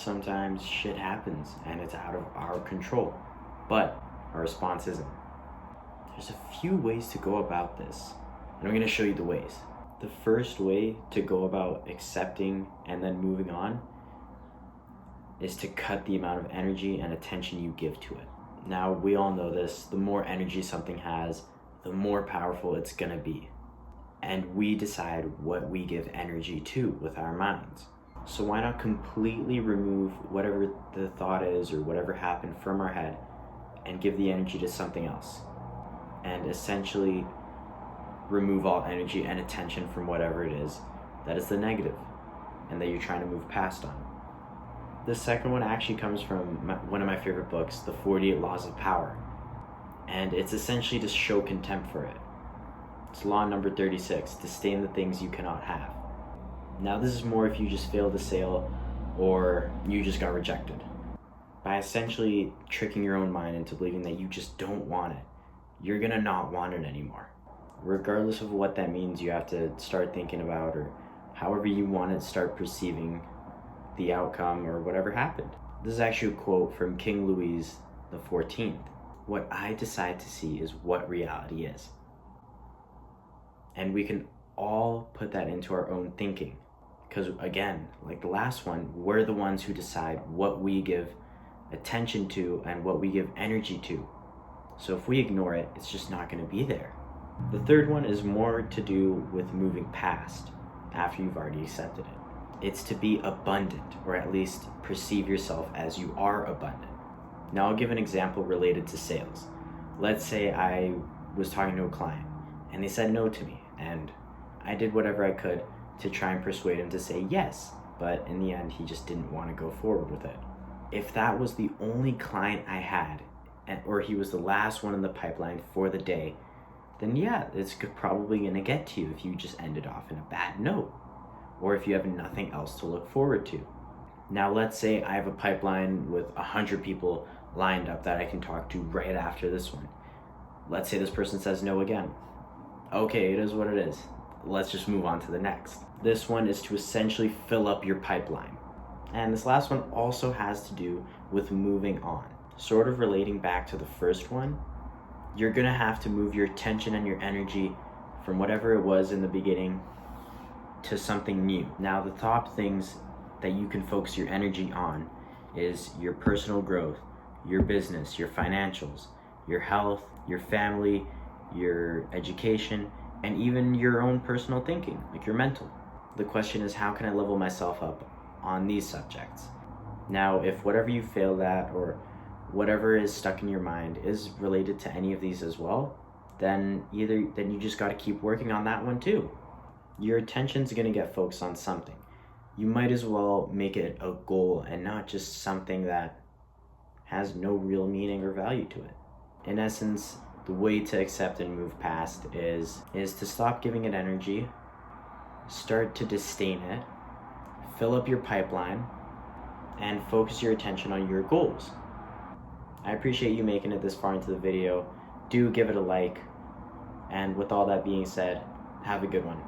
sometimes shit happens and it's out of our control, but our response isn't. There's a few ways to go about this, and I'm going to show you the ways. The first way to go about accepting and then moving on is to cut the amount of energy and attention you give to it. Now, we all know this. The more energy something has, the more powerful it's going to be. And we decide what we give energy to with our minds. So why not completely remove whatever the thought is or whatever happened from our head and give the energy to something else? And essentially remove all energy and attention from whatever it is that is the negative and that you're trying to move past on. The second one actually comes from one of my favorite books, The 48 Laws of Power. And it's essentially to show contempt for it. It's law number 36, disdain the things you cannot have. Now this is more if you just failed a sale or you just got rejected. By essentially tricking your own mind into believing that you just don't want it, you're gonna not want it anymore. Regardless of what that means, you have to start thinking about, or however you want to start perceiving the outcome or whatever happened. This is actually a quote from King Louis XIV. What I decide to see is what reality is. And we can all put that into our own thinking. Because again, like the last one, we're the ones who decide what we give attention to and what we give energy to. So if we ignore it, it's just not going to be there. The third one is more to do with moving past after you've already accepted it. It's to be abundant, or at least perceive yourself as you are abundant. Now I'll give an example related to sales. Let's say I was talking to a client and they said no to me, and I did whatever I could to try and persuade him to say yes, but in the end he just didn't want to go forward with it. If that was the only client I had, or he was the last one in the pipeline for the day, then yeah, it's probably going to get to you if you just ended off in a bad note, or if you have nothing else to look forward to. Now let's say I have a pipeline with 100 people lined up that I can talk to right after this one. Let's say this person says no again. Okay, it is what it is. Let's just move on to the next. This one is to essentially fill up your pipeline. And this last one also has to do with moving on. Sort of relating back to the first one, you're gonna have to move your attention and your energy from whatever it was in the beginning to something new. Now, the top things that you can focus your energy on is your personal growth, your business, your financials, your health, your family, your education, and even your own personal thinking, like your mental. The question is, how can I level myself up on these subjects? Now, if whatever you failed at or whatever is stuck in your mind is related to any of these as well, then you just got to keep working on that one too. Your attention's going to get focused on something. You might as well make it a goal and not just something that has no real meaning or value to it. In essence, the way to accept and move past is to stop giving it energy, start to disdain it, fill up your pipeline, and focus your attention on your goals. I appreciate you making it this far into the video. Do give it a like. And with all that being said, have a good one.